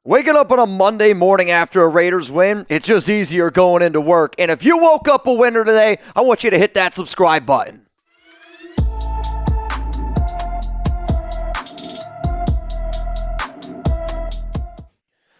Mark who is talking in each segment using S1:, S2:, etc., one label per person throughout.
S1: Waking up on a Monday morning after a Raiders win, it's just easier going into work. And if you woke up a winner today, I want you to hit that subscribe button.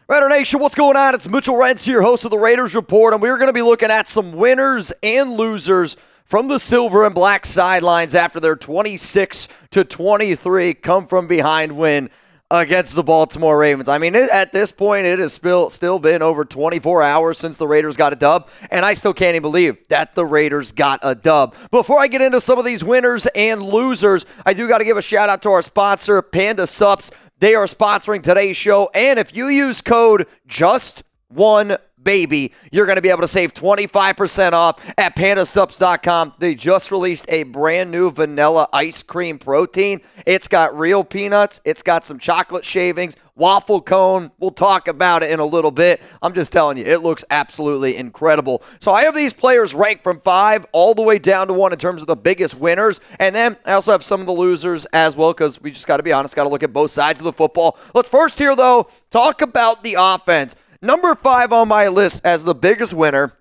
S1: Raider Nation, what's going on? It's Mitchell Renz here, host of the Raiders Report, and we're going to be looking at some winners and losers from the silver and black sidelines after their 26-23 come-from-behind win against the Baltimore Ravens. I mean, at this point, it has still been over 24 hours since the Raiders got a dub, and I still can't even believe that the Raiders got a dub. Before I get into some of these winners and losers, I do got to give a shout-out to our sponsor, Panda Subs. They are sponsoring today's show, and if you use code JUST1BABY, you're going to be able to save 25% off at pandasubs.com. They just released a brand new vanilla ice cream protein. It's got real peanuts. It's got some chocolate shavings, waffle cone. We'll talk about it in a little bit. I'm just telling you, it looks absolutely incredible. So I have these players ranked from 5 all the way down to 1 in terms of the biggest winners. And then I also have some of the losers as well, because we just got to be honest, got to look at both sides of the football. Let's first here, though, talk about the offense. Number 5 on my list as the biggest winner,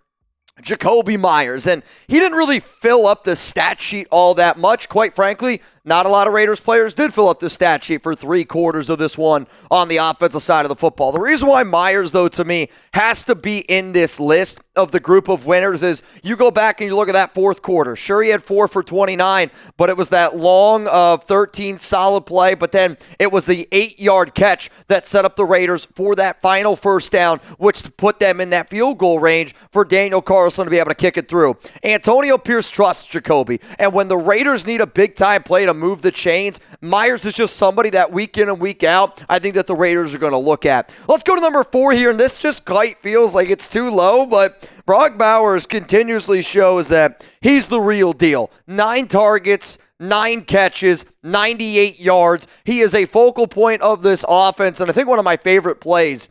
S1: Jakobi Meyers. And he didn't really fill up the stat sheet all that much. Quite frankly, not a lot of Raiders players did fill up the stat sheet for 3/4 of this one on the offensive side of the football. The reason why Meyers, though, to me, has to be in this list of the group of winners is you go back and you look at that fourth quarter. Sure, he had 4 for 29, but it was that long of 13 solid play, but then it was the 8-yard catch that set up the Raiders for that final first down, which put them in that field goal range for Daniel Carlson to be able to kick it through. Antonio Pierce trusts Jakobi, and when the Raiders need a big-time play to move the chains, Meyers is just somebody that week in and week out, I think that the Raiders are going to look at. Let's go to number 4 here, and this just quite feels like it's too low, but Brock Bowers continuously shows that he's the real deal. 9 targets, 9 catches, 98 yards. He is a focal point of this offense, and I think one of my favorite plays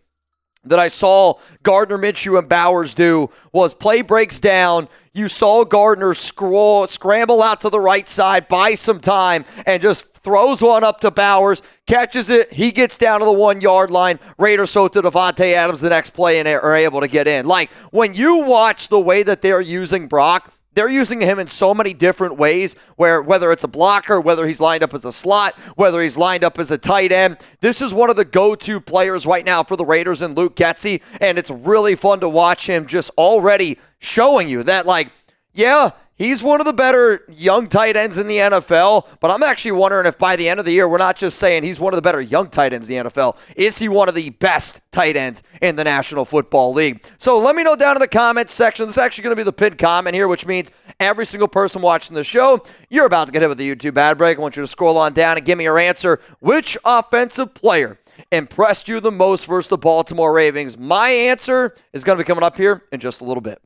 S1: that I saw Gardner Minshew and Bowers do was play breaks down. You saw Gardner scramble out to the right side, buy some time, and just throws one up to Bowers, catches it, he gets down to the 1-yard line, Raiders throw to Davante Adams the next play and are able to get in. Like, when you watch the way that they're using Brock, they're using him in so many different ways, where whether it's a blocker, whether he's lined up as a slot, whether he's lined up as a tight end. This is one of the go-to players right now for the Raiders and Luke Getsy, and it's really fun to watch him just already showing you that, like, yeah, he's one of the better young tight ends in the NFL, but I'm actually wondering if by the end of the year, we're not just saying he's one of the better young tight ends in the NFL. Is he one of the best tight ends in the National Football League? So let me know down in the comments section. This is actually going to be the pinned comment here, which means every single person watching the show, you're about to get hit with the YouTube ad break. I want you to scroll on down and give me your answer. Which offensive player impressed you the most versus the Baltimore Ravens? My answer is going to be coming up here in just a little bit.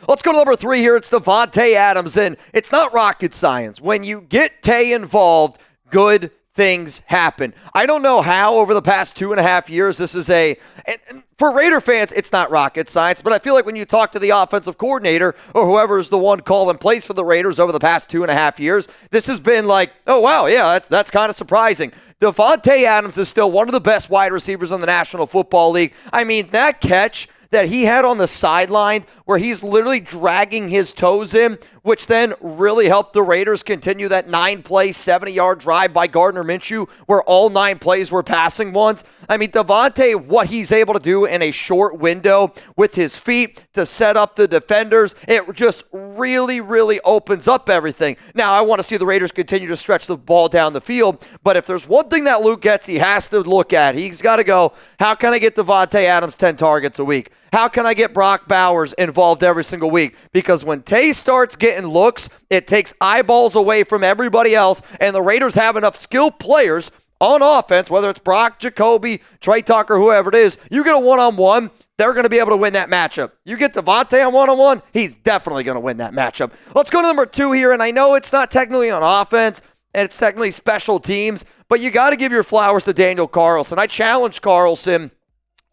S1: Let's go to number 3 here. It's Davante Adams, and it's not rocket science. When you get Tay involved, good things happen. I don't know how over the past 2.5 years this is and for Raider fans, it's not rocket science, but I feel like when you talk to the offensive coordinator or whoever is the one calling plays for the Raiders over the past 2.5 years, this has been like, oh, wow, yeah, that's kind of surprising. Davante Adams is still one of the best wide receivers in the National Football League. I mean, that catch that he had on the sideline where he's literally dragging his toes in, which then really helped the Raiders continue that 9-play, 70-yard drive by Gardner Minshew where all 9 plays were passing ones. I mean, Davante, what he's able to do in a short window with his feet to set up the defenders, it just really, really opens up everything. Now, I want to see the Raiders continue to stretch the ball down the field, but if there's one thing that Luke Getsy has to look at, he's got to go, how can I get Davante Adams 10 targets a week? How can I get Brock Bowers involved every single week? Because when Tay starts getting looks, it takes eyeballs away from everybody else, and the Raiders have enough skilled players on offense, whether it's Brock, Jakobi, Trey Tucker, whoever it is, you get a one-on-one, they're going to be able to win that matchup. You get Davante on one-on-one, he's definitely going to win that matchup. Let's go to number 2 here, and I know it's not technically on offense, and it's technically special teams, but you got to give your flowers to Daniel Carlson. I challenged Carlson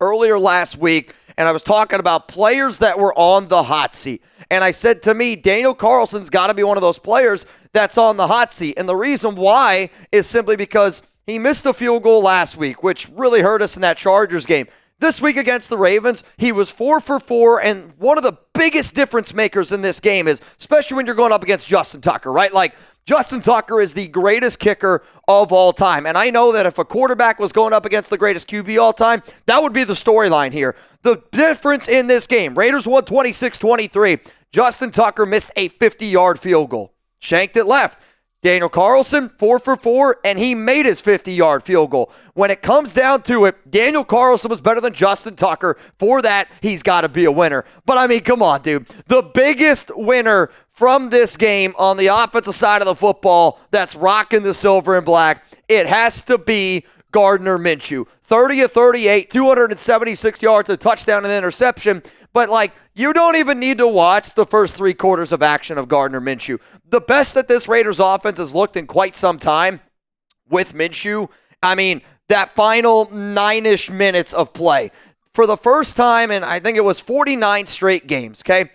S1: earlier last week, and I was talking about players that were on the hot seat. And I said, to me, Daniel Carlson's got to be one of those players that's on the hot seat. And the reason why is simply because He missed a field goal last week, which really hurt us in that Chargers game. This week against the Ravens, he was 4 for 4, and one of the biggest difference makers in this game is, especially when you're going up against Justin Tucker, right? Like, Justin Tucker is the greatest kicker of all time. And I know that if a quarterback was going up against the greatest QB all time, that would be the storyline here. The difference in this game, Raiders won 26-23. Justin Tucker missed a 50-yard field goal. Shanked it left. Daniel Carlson, 4 for 4, and he made his 50-yard field goal. When it comes down to it, Daniel Carlson was better than Justin Tucker. For that, he's got to be a winner. But, I mean, come on, dude. The biggest winner from this game on the offensive side of the football that's rocking the silver and black, it has to be Gardner Minshew. 30 of 38, 276 yards, a touchdown and an interception. But, like, you don't even need to watch the first 3 quarters of action of Gardner Minshew. The best that this Raiders offense has looked in quite some time with Minshew, I mean, that final 9-ish minutes of play. For the first time in, I think it was 49 straight games, okay?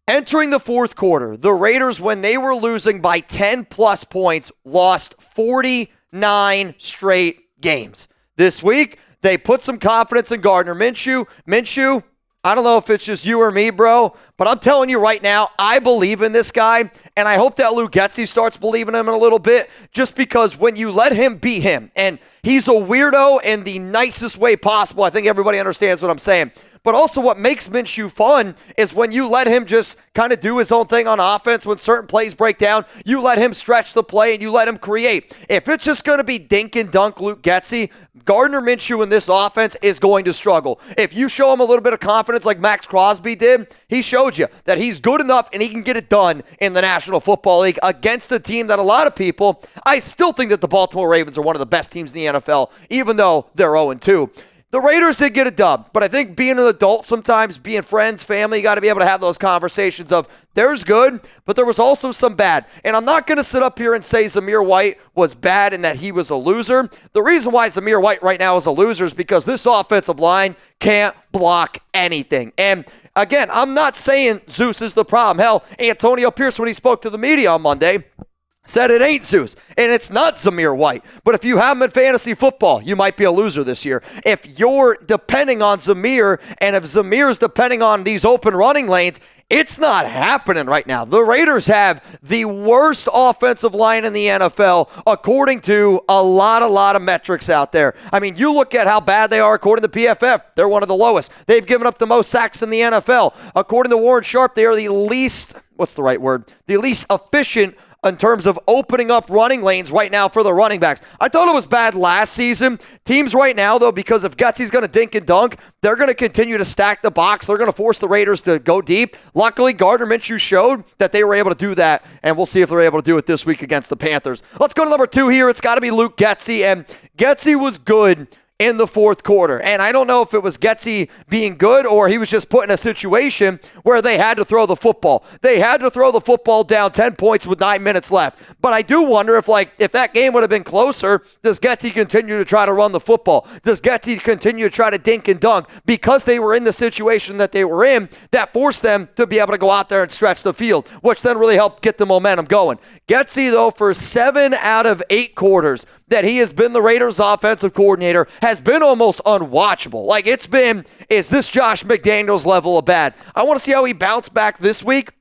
S1: Entering the fourth quarter, the Raiders, when they were losing by 10-plus points, lost 49 straight games. This week, they put some confidence in Gardner Minshew. Minshew, I don't know if it's just you or me, bro, but I'm telling you right now, I believe in this guy, and I hope that Luke Getsy starts believing in him in a little bit, just because when you let him be him, and he's a weirdo in the nicest way possible. I think everybody understands what I'm saying. But also what makes Minshew fun is when you let him just kind of do his own thing on offense. When certain plays break down, you let him stretch the play and you let him create. If it's just going to be dink and dunk Luke Getsy, Gardner Minshew in this offense is going to struggle. If you show him a little bit of confidence like Maxx Crosby did, he showed you that he's good enough and he can get it done in the National Football League against a team that a lot of people, I still think that the Baltimore Ravens are one of the best teams in the NFL, even though they're 0-2. The Raiders did get a dub, but I think being an adult sometimes, being friends, family, you got to be able to have those conversations of there's good, but there was also some bad. And I'm not going to sit up here and say Zamir White was bad and that he was a loser. The reason why Zamir White right now is a loser is because this offensive line can't block anything. And again, I'm not saying Zeus is the problem. Hell, Antonio Pierce, when he spoke to the media on Monday, said it ain't Zeus, and it's not Zamir White. But if you have him in fantasy football, you might be a loser this year. If you're depending on Zamir, and if Zamir's depending on these open running lanes, it's not happening right now. The Raiders have the worst offensive line in the NFL, according to a lot of metrics out there. I mean, you look at how bad they are according to PFF. They're one of the lowest. They've given up the most sacks in the NFL. According to Warren Sharp, they are the least, the least efficient in terms of opening up running lanes right now for the running backs. I thought it was bad last season. Teams right now, though, because if Getsy's going to dink and dunk, they're going to continue to stack the box. They're going to force the Raiders to go deep. Luckily, Gardner Minshew showed that they were able to do that, and we'll see if they're able to do it this week against the Panthers. Let's go to number 2 here. It's got to be Luke Getsy, and Getsy was good in the fourth quarter. And I don't know if it was Getsy being good or he was just put in a situation where they had to throw the football. They had to throw the football down 10 points with 9 minutes left. But I do wonder if that game would have been closer, does Getsy continue to try to run the football? Does Getsy continue to try to dink and dunk? Because they were in the situation that they were in, that forced them to be able to go out there and stretch the field, which then really helped get the momentum going. Getsy, though, for 7 out of 8 quarters that he has been the Raiders offensive coordinator, has been almost unwatchable. Like, it's been, is this Josh McDaniels level of bad? I want to see how he bounced back this week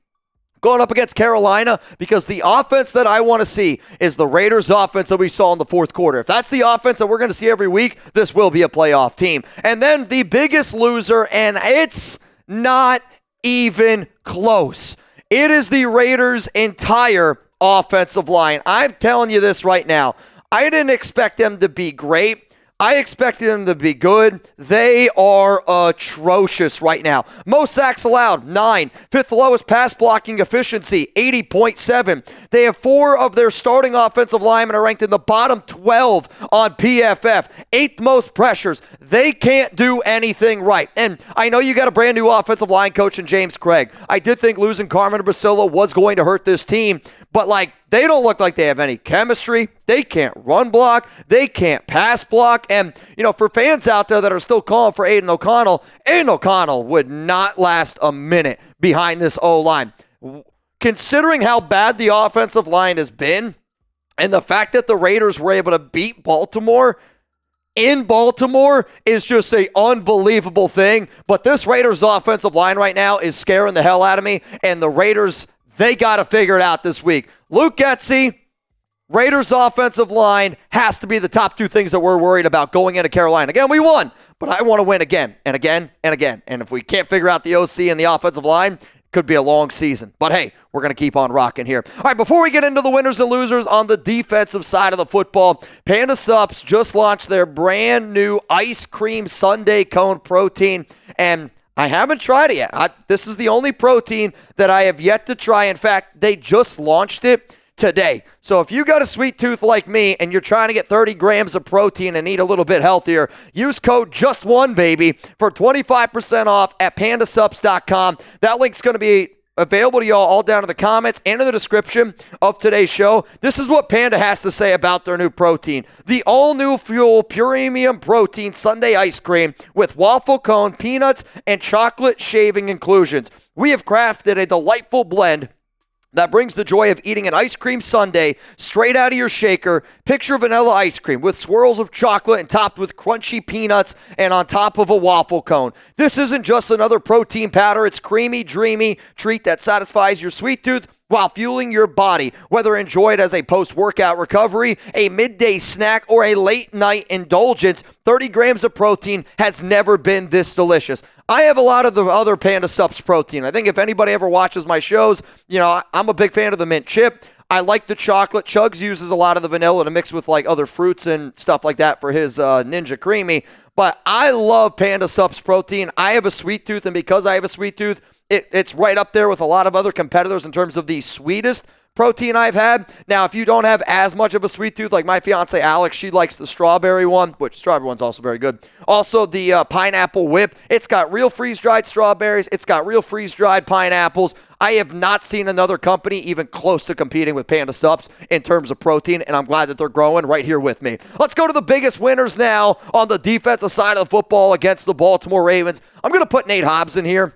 S1: going up against Carolina, because the offense that I want to see is the Raiders offense that we saw in the fourth quarter. If that's the offense that we're going to see every week, this will be a playoff team. And then the biggest loser, and it's not even close, it is the Raiders' entire offensive line. I'm telling you this right now. I didn't expect them to be great. I expected them to be good. They are atrocious right now. Most sacks allowed, 9. Fifth lowest pass blocking efficiency, 80.7. They have 4 of their starting offensive linemen are ranked in the bottom 12 on PFF. 8th most pressures. They can't do anything right. And I know you got a brand new offensive line coach in James Craig. I did think losing Carmen Brasilla was going to hurt this team. But, they don't look like they have any chemistry. They can't run block. They can't pass block. And, for fans out there that are still calling for Aiden O'Connell would not last a minute behind this O-line. Considering how bad the offensive line has been, And the fact that the Raiders were able to beat Baltimore in Baltimore is just an unbelievable thing. But this Raiders offensive line right now is scaring the hell out of me. And the Raiders, they got to figure it out this week. Luke Getsy, Raiders offensive line has to be the top 2 things that we're worried about going into Carolina. Again, we won, but I want to win again and again and again. And if we can't figure out the OC and the offensive line, it could be a long season. But hey, we're going to keep on rocking here. All right, before we get into the winners and losers on the defensive side of the football, Panda Subs just launched their brand new ice cream sundae cone protein, and I haven't tried it yet. This is the only protein that I have yet to try. In fact, they just launched it today. So if you got a sweet tooth like me and you're trying to get 30 grams of protein and eat a little bit healthier, use code JUST1BABY for 25% off at pandasubs.com. That link's going to be available to y'all all down in the comments and in the description of today's show. This is what Panda has to say about their new protein. The all-new Fuel Premium Protein Sundae Ice Cream with waffle cone, peanuts, and chocolate shaving inclusions. We have crafted a delightful blend that brings the joy of eating an ice cream sundae straight out of your shaker. Picture vanilla ice cream with swirls of chocolate and topped with crunchy peanuts and on top of a waffle cone. This isn't just another protein powder. It's creamy, dreamy treat that satisfies your sweet tooth while fueling your body, whether enjoyed as a post-workout recovery, a midday snack, or a late-night indulgence. 30 grams of protein has never been this delicious. I have a lot of the other Panda Subs protein. I think if anybody ever watches my shows, I'm a big fan of the mint chip. I like the chocolate. Chugs uses a lot of the vanilla to mix with like other fruits and stuff like that for his Ninja Creamy. But I love Panda Subs protein. I have a sweet tooth, and because I have a sweet tooth, it's right up there with a lot of other competitors in terms of the sweetest protein I've had. Now, if you don't have as much of a sweet tooth, like my fiance Alex, she likes the strawberry one, which strawberry one's also very good. Also, the pineapple whip. It's got real freeze-dried strawberries. It's got real freeze-dried pineapples. I have not seen another company even close to competing with Panda Subs in terms of protein, and I'm glad that they're growing right here with me. Let's go to the biggest winners now on the defensive side of the football against the Baltimore Ravens. I'm going to put Nate Hobbs in here.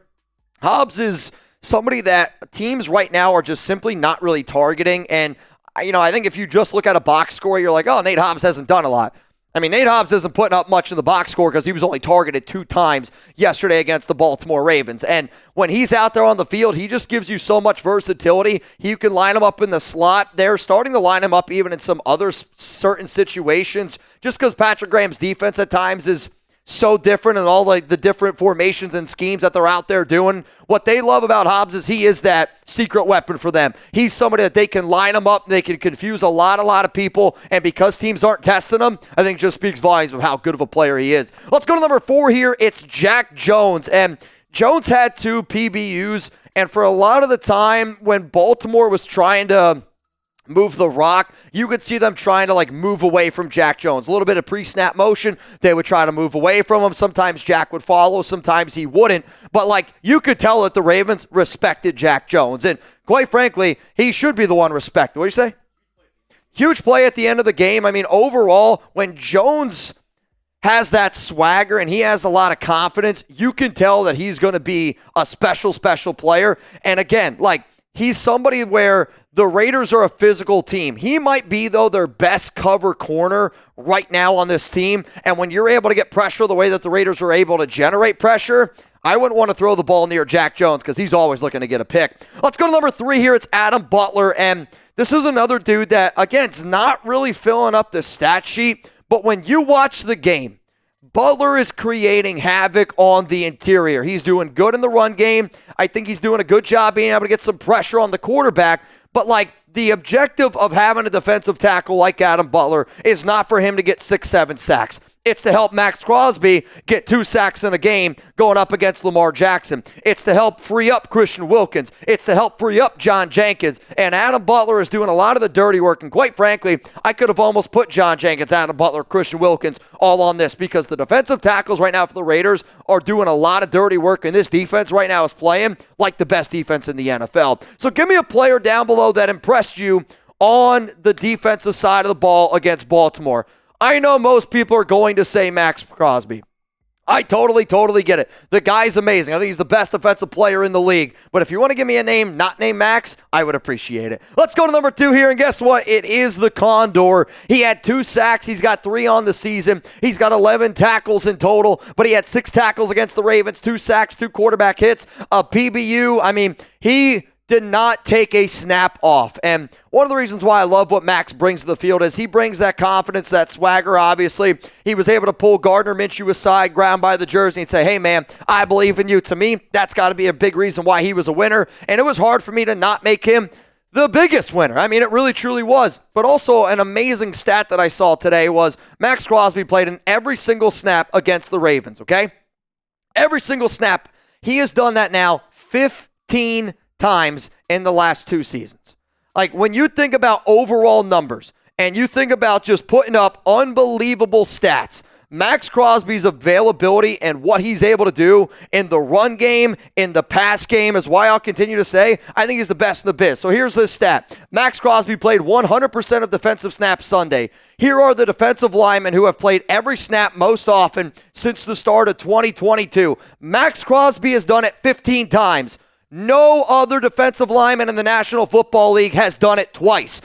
S1: Hobbs is somebody that teams right now are just simply not really targeting. And, I think if you just look at a box score, you're like, oh, Nate Hobbs hasn't done a lot. I mean, Nate Hobbs isn't putting up much in the box score because he was only targeted 2 times yesterday against the Baltimore Ravens. And when he's out there on the field, he just gives you so much versatility. You can line him up in the slot. They're starting to line him up even in some other certain situations just because Patrick Graham's defense at times is so different and all like the different formations and schemes that they're out there doing. What they love about Hobbs is he is that secret weapon for them. He's somebody that they can line him up. They can confuse a lot of people. And because teams aren't testing him, I think just speaks volumes of how good of a player he is. Let's go to number 4 here. It's Jack Jones. And Jones had 2 PBUs. And for a lot of the time when Baltimore was trying to move the rock, you could see them trying to move away from Jack Jones. A little bit of pre-snap motion. They would try to move away from him. Sometimes Jack would follow. Sometimes he wouldn't. But you could tell that the Ravens respected Jack Jones. And quite frankly, he should be the one respected. What do you say? Huge play at the end of the game. I mean, overall, when Jones has that swagger and he has a lot of confidence, you can tell that he's going to be a special player. And again, he's somebody where the Raiders are a physical team. He might be, though, their best cover corner right now on this team. And when you're able to get pressure the way that the Raiders are able to generate pressure, I wouldn't want to throw the ball near Jack Jones because he's always looking to get a pick. Let's go to number 3 here. It's Adam Butler. And this is another dude that, again, is not really filling up the stat sheet. But when you watch the game, Butler is creating havoc on the interior. He's doing good in the run game. I think he's doing a good job being able to get some pressure on the quarterback. But the objective of having a defensive tackle like Adam Butler is not for him to get 6-7 sacks. It's to help Maxx Crosby get 2 sacks in a game going up against Lamar Jackson. It's to help free up Christian Wilkins. It's to help free up John Jenkins. And Adam Butler is doing a lot of the dirty work. And quite frankly, I could have almost put John Jenkins, Adam Butler, Christian Wilkins all on this because the defensive tackles right now for the Raiders are doing a lot of dirty work. And this defense right now is playing like the best defense in the NFL. So give me a player down below that impressed you on the defensive side of the ball against Baltimore. I know most people are going to say Maxx Crosby. I totally get it. The guy's amazing. I think he's the best defensive player in the league. But if you want to give me a name not named Max, I would appreciate it. Let's go to number 2 here, and guess what? It is the Condor. He had 2 sacks. He's got 3 on the season. He's got 11 tackles in total, but he had 6 tackles against the Ravens, 2 sacks, 2 quarterback hits, a PBU. I mean, he did not take a snap off. And one of the reasons why I love what Max brings to the field is he brings that confidence, that swagger, obviously. He was able to pull Gardner Minshew aside, grab him by the jersey, and say, hey, man, I believe in you. To me, that's got to be a big reason why he was a winner. And it was hard for me to not make him the biggest winner. I mean, it really, truly was. But also an amazing stat that I saw today was Maxx Crosby played in every single snap against the Ravens, okay? Every single snap. He has done that now 15 times in the last 2 seasons. Like, when you think about overall numbers and you think about just putting up unbelievable stats, Maxx Crosby's availability and what he's able to do in the run game, in the pass game, is why I'll continue to say I think he's the best in the biz. So here's this stat. Maxx Crosby played 100% of defensive snaps Sunday. Here are the defensive linemen who have played every snap most often since the start of 2022. Maxx Crosby has done it 15 times. No other defensive lineman in the National Football League has done it twice.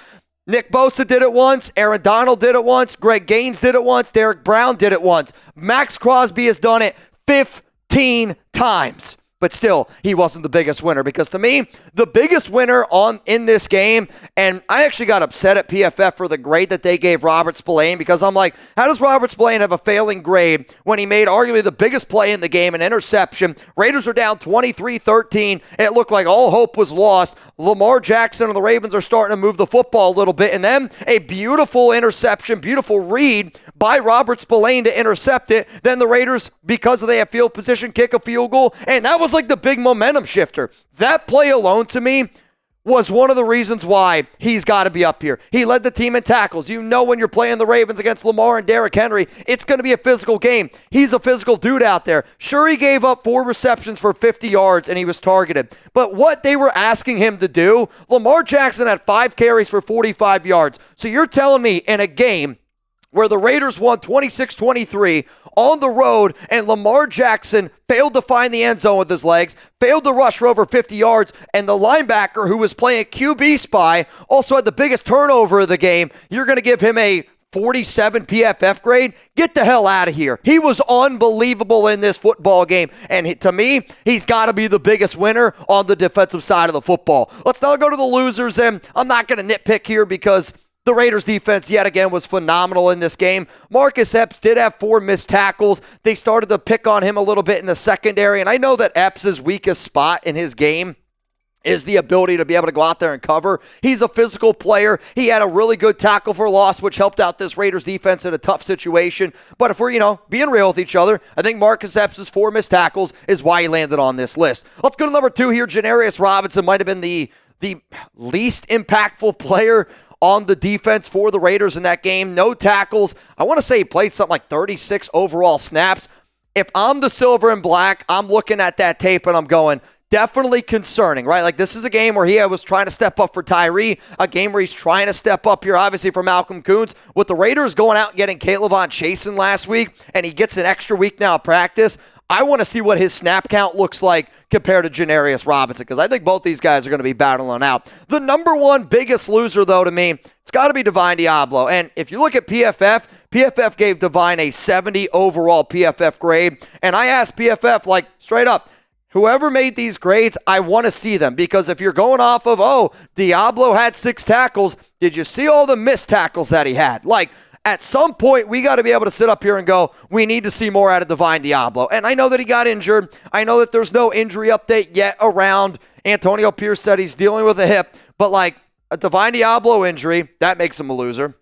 S1: Nick Bosa did it once. Aaron Donald did it once. Greg Gaines did it once. Derek Brown did it once. Maxx Crosby has done it 15 times. But still, he wasn't the biggest winner, because to me, the biggest winner in this game, and I actually got upset at PFF for the grade that they gave Robert Spillane, because I'm like, how does Robert Spillane have a failing grade when he made arguably the biggest play in the game, an interception? Raiders are down 23-13. It looked like all hope was lost. Lamar Jackson and the Ravens are starting to move the football a little bit, and then a beautiful interception, beautiful read by Robert Spillane to intercept it. Then the Raiders, because they have field position, kick a field goal, and that was like the big momentum shifter. That play alone, to me, was one of the reasons why he's got to be up here. He led the team in tackles. You know, when you're playing the Ravens against Lamar and Derrick Henry, it's going to be a physical game. He's a physical dude out there. Sure, he gave up 4 receptions for 50 yards and he was targeted. But what they were asking him to do, Lamar Jackson had 5 carries for 45 yards. So you're telling me in a game where the Raiders won 26-23 on the road, and Lamar Jackson failed to find the end zone with his legs, failed to rush for over 50 yards, and the linebacker who was playing QB spy also had the biggest turnover of the game, you're going to give him a 47 PFF grade? Get the hell out of here. He was unbelievable in this football game, and to me, he's got to be the biggest winner on the defensive side of the football. Let's now go to the losers, and I'm not going to nitpick here because the Raiders defense, yet again, was phenomenal in this game. Marcus Epps did have 4 missed tackles. They started to pick on him a little bit in the secondary, and I know that Epps' weakest spot in his game is the ability to be able to go out there and cover. He's a physical player. He had a really good tackle for loss, which helped out this Raiders defense in a tough situation. But if we're, being real with each other, I think Marcus Epps' 4 missed tackles is why he landed on this list. Let's go to number 2 here. Janarius Robinson might have been the least impactful player on the defense for the Raiders in that game. No tackles. I want to say he played something like 36 overall snaps. If I'm the silver and black, I'm looking at that tape and I'm going, definitely concerning, right? Like, this is a game where he was trying to step up for Tyree, a game where he's trying to step up here, obviously, for Malcolm Koonce. With the Raiders going out and getting Caleb Von Chasen last week, and he gets an extra week now of practice, I want to see what his snap count looks like compared to Janarius Robinson, because I think both these guys are going to be battling out. The number one biggest loser, though, to me, it's got to be Davante Deablo. And if you look at PFF gave Divine a 70 overall PFF grade. And I asked PFF, like, straight up, whoever made these grades, I want to see them. Because if you're going off of, Deablo had 6 tackles, did you see all the missed tackles that he had? Like, at some point, we got to be able to sit up here and go, we need to see more out of Divine Deablo. And I know that he got injured. I know that there's no injury update yet around. Antonio Pierce said he's dealing with a hip. But like a Divine Deablo injury, that makes him a loser.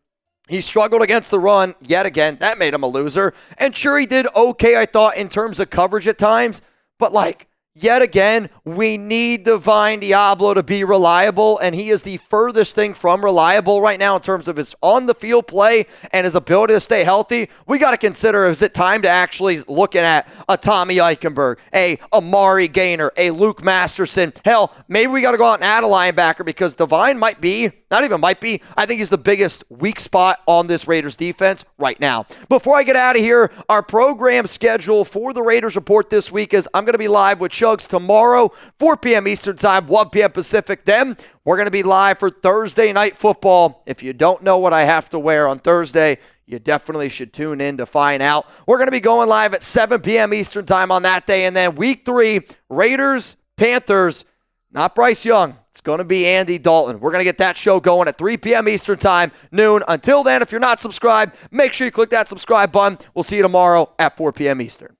S1: He struggled against the run yet again. That made him a loser. And sure, he did okay, I thought, in terms of coverage at times. But like, Yet again, we need Divine Deablo to be reliable, and he is the furthest thing from reliable right now in terms of his on-the-field play and his ability to stay healthy. We got to consider, is it time to actually looking at a Tommy Eichenberg, a Amari Gaynor, a Luke Masterson? Hell, maybe we got to go out and add a linebacker because Divine might be, not even might be, I think he's the biggest weak spot on this Raiders defense right now. Before I get out of here, our program schedule for the Raiders Report this week is I'm going to be live with Chugs tomorrow, 4 p.m. Eastern Time, 1 p.m. Pacific. Then we're going to be live for Thursday Night Football. If you don't know what I have to wear on Thursday, you definitely should tune in to find out. We're going to be going live at 7 p.m. Eastern Time on that day. And then week 3, Raiders, Panthers, not Bryce Young. It's going to be Andy Dalton. We're going to get that show going at 3 p.m. Eastern Time, noon. Until then, if you're not subscribed, make sure you click that subscribe button. We'll see you tomorrow at 4 p.m. Eastern.